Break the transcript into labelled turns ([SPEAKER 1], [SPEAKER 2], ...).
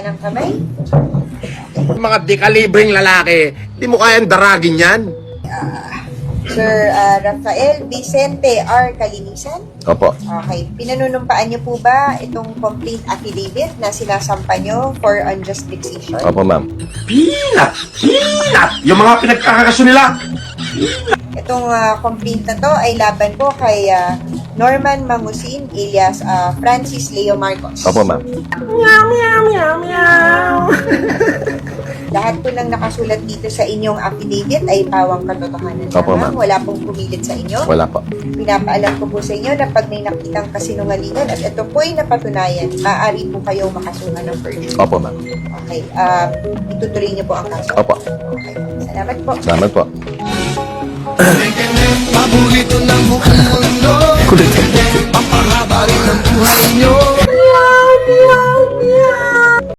[SPEAKER 1] ng kamay.
[SPEAKER 2] Mga dekalibreng lalaki, di mo kayang daragin yan.
[SPEAKER 1] Sir Rafael Vicente R. Kalinisan.
[SPEAKER 2] Opo.
[SPEAKER 1] Okay. Pinanunumpaan niyo po ba itong complaint affidavit na sinasampa niyo for unjust vexation?
[SPEAKER 2] Opo, ma'am.
[SPEAKER 3] Peanut! Yung mga pinagkakasyo nila.
[SPEAKER 1] Itong complaint na to ay laban po kay Norman Mangusin alias Francis Leo Marcos.
[SPEAKER 2] Opo, ma'am.
[SPEAKER 1] Lahat po ng nakasulat dito sa inyong affidavit ay pawang katotohanan
[SPEAKER 2] Opo,
[SPEAKER 1] lamang.
[SPEAKER 2] ma'am.
[SPEAKER 1] Wala pong pumilit sa inyo.
[SPEAKER 2] Wala po.
[SPEAKER 1] Pinapaalam ko po sa inyo na pag may nakitang kasinungalingan at ito po ay napatunayan, maaari po kayong makasuhan ng perjury.
[SPEAKER 2] Opo, ma'am.
[SPEAKER 1] Okay. Itutuloy niyo po ang kaso.
[SPEAKER 2] Opo.
[SPEAKER 1] Okay. Salamat po.
[SPEAKER 2] Salamat po.
[SPEAKER 4] Paborito ng buong mundo. Papahaba rin ang buhay nyo.